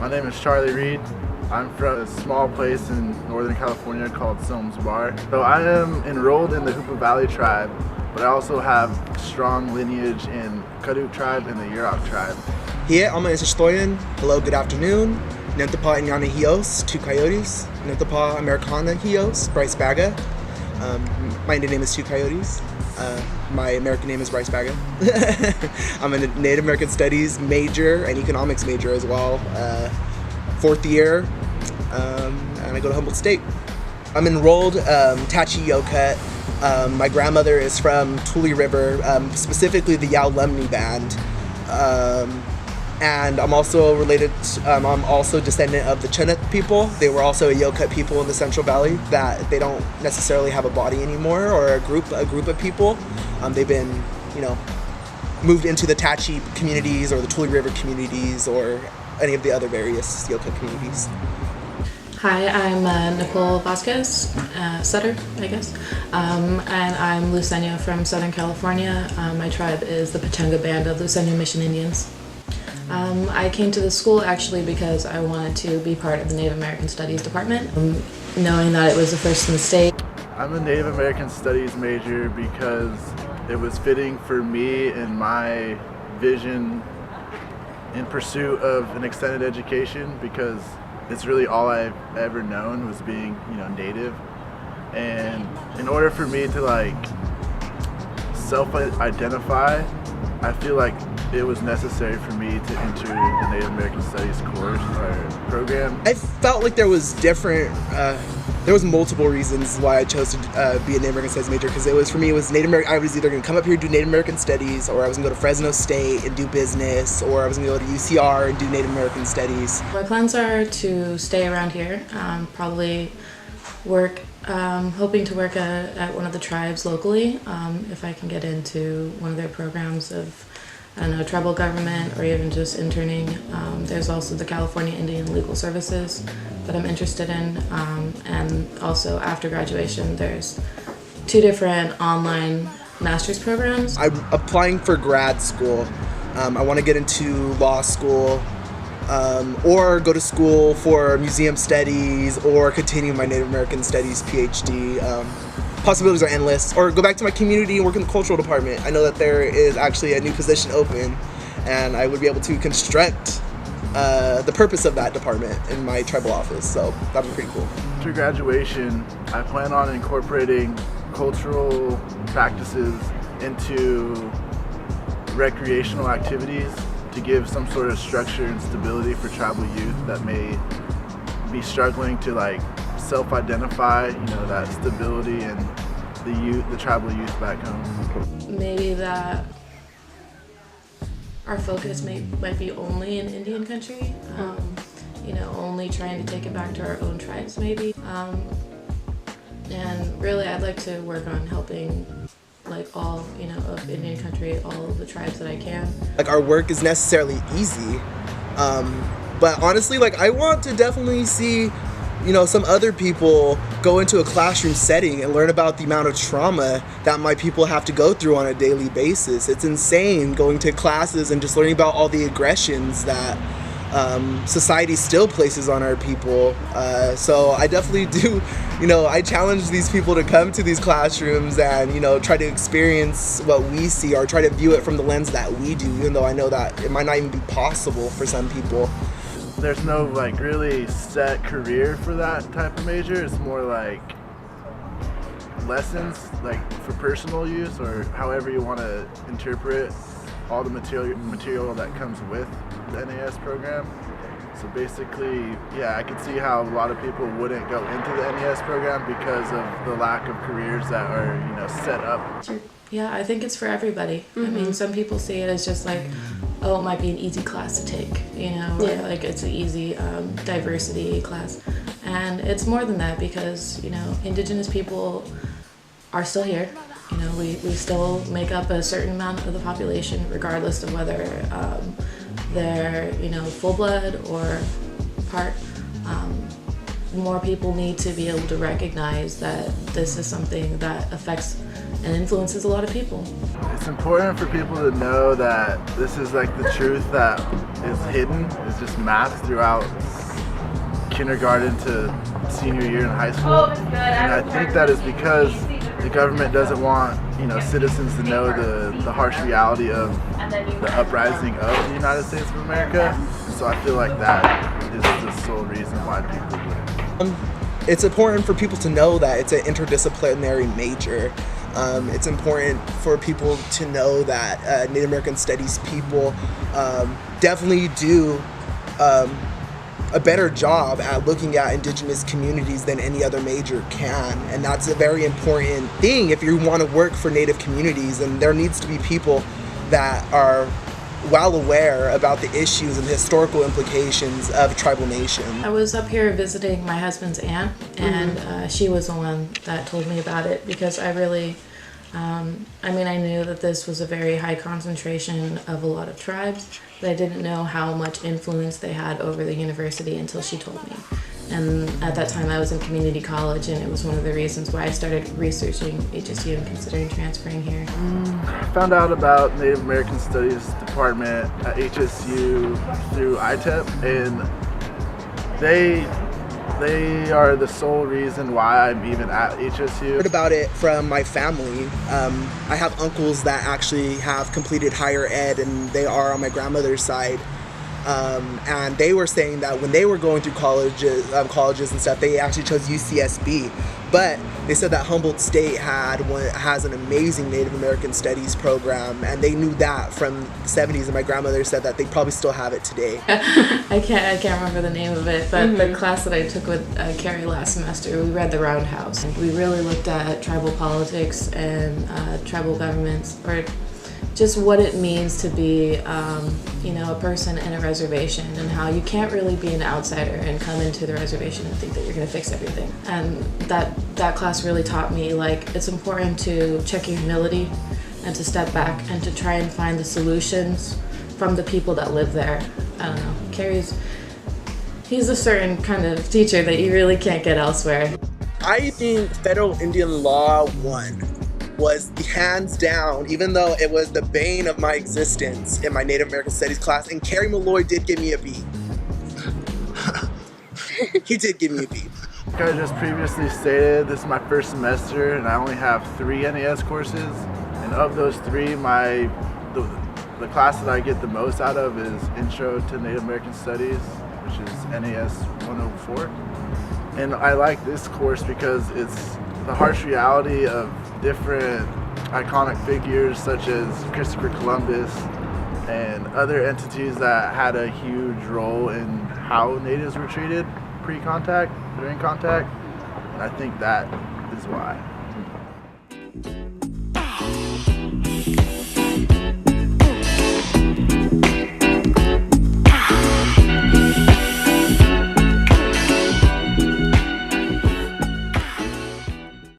My name is Charlie Reed. I'm from a small place in Northern California called Silms Bar. So I am enrolled in the Hoopa Valley tribe, but I also have strong lineage in Kaduk tribe and the Yurok tribe. Here, I'm Stoyan. Hello, good afternoon. Nentapa Inyana Hios, two coyotes. Nentapa Americana Hios, Bryce Baga. My Indian name is Two Coyotes. My American name is Bryce Baga. I'm a Native American Studies major and economics major as well. Fourth year, and I go to Humboldt State. I'm enrolled Tachi Yoket. My grandmother is from Tule River, specifically the Yaulumni band. And I'm also related, I'm also descendant of the Chinook people. They were also a Yokut people in the Central Valley that they don't necessarily have a body anymore, or a group of people. They've been, moved into the Tachi communities or the Tule River communities or any of the other various Yokut communities. Hi, I'm Nicole Vasquez, Sutter, I guess, and I'm Luiseño from Southern California. My tribe is the Pachanga Band of Luiseño Mission Indians. I came to the school actually because I wanted to be part of the Native American Studies department, knowing that it was the first in the state. I'm a Native American Studies major because it was fitting for me and my vision in pursuit of an extended education, because it's really all I've ever known was being, Native. And in order for me to self-identify, I feel like it was necessary for me to enter the Native American Studies course or program. I felt like there was multiple reasons why I chose to be a Native American Studies major, because for me it was Native American. I was either going to come up here and do Native American Studies, or I was going to go to Fresno State and do business, or I was going to go to UCR and do Native American Studies. My plans are to stay around here, probably work, hoping to work at one of the tribes locally, if I can get into one of their programs of, tribal government, or even just interning. There's also the California Indian Legal Services that I'm interested in, and also after graduation there's 2 different online master's programs. I'm applying for grad school. I want to get into law school, or go to school for museum studies, or continue my Native American Studies PhD. Possibilities are endless, or go back to my community and work in the cultural department. I know that there is actually a new position open, and I would be able to construct the purpose of that department in my tribal office, so that would be pretty cool. After graduation, I plan on incorporating cultural practices into recreational activities to give some sort of structure and stability for tribal youth that may be struggling to self-identify, that stability and the tribal youth back home. Maybe that our focus might be only in Indian country, only trying to take it back to our own tribes maybe. And really I'd like to work on helping all, of Indian country, all of the tribes that I can. Our work is necessarily easy, but honestly, I want to definitely see some other people go into a classroom setting and learn about the amount of trauma that my people have to go through on a daily basis. It's insane going to classes and just learning about all the aggressions that society still places on our people. So I definitely do, I challenge these people to come to these classrooms and, try to experience what we see, or try to view it from the lens that we do, even though I know that it might not even be possible for some people. There's no really set career for that type of major. It's more lessons for personal use, or however you want to interpret all the material that comes with the NAS program. So basically, I can see how a lot of people wouldn't go into the NAS program because of the lack of careers that are set up. Yeah, I think it's for everybody. Mm-hmm. I mean, some people see it as just it might be an easy class to take, or it's an easy diversity class. And it's more than that, because, Indigenous people are still here. We still make up a certain amount of the population, regardless of whether they're, full blood or part. More people need to be able to recognize that this is something that affects and influences a lot of people. It's important for people to know that this is like the truth that is hidden, is just masked throughout kindergarten to senior year in high school. And I think that is because the government doesn't want, citizens to know the harsh reality of the uprising of the United States of America. And so I feel like that is the sole reason why people do it. It's important for people to know that it's an interdisciplinary major. It's important for people to know that Native American Studies people definitely do a better job at looking at Indigenous communities than any other major can. And that's a very important thing if you want to work for Native communities. And there needs to be people that are well aware about the issues and the historical implications of tribal nation. I was up here visiting my husband's aunt, and she was the one that told me about it, because I really, I knew that this was a very high concentration of a lot of tribes, but I didn't know how much influence they had over the university until she told me. And at that time I was in community college, and it was one of the reasons why I started researching HSU and considering transferring here. I found out about Native American Studies department at HSU through ITEP, and they are the sole reason why I'm even at HSU. I heard about it from my family. I have uncles that actually have completed higher ed, and they are on my grandmother's side. And they were saying that when they were going through colleges and stuff, they actually chose UCSB. But they said that Humboldt State has an amazing Native American Studies program, and they knew that from the 70s. And my grandmother said that they probably still have it today. I can't remember the name of it, but the class that I took with Carrie last semester, we read The Roundhouse. And we really looked at tribal politics and tribal governments, or just what it means to be, a person in a reservation, and how you can't really be an outsider and come into the reservation and think that you're going to fix everything. And that class really taught me, it's important to check your humility and to step back and to try and find the solutions from the people that live there. I don't know. He's a certain kind of teacher that you really can't get elsewhere. I think Federal Indian Law 1 was hands down, even though it was the bane of my existence in my Native American Studies class, and Carrie Malloy did give me a B. He did give me a B. Like I just previously stated, this is my first semester, and I only have 3 NAS courses, and of those 3, the class that I get the most out of is Intro to Native American Studies, which is NAS 104. And I like this course because it's the harsh reality of different iconic figures such as Christopher Columbus and other entities that had a huge role in how natives were treated pre-contact, during contact, and I think that is why.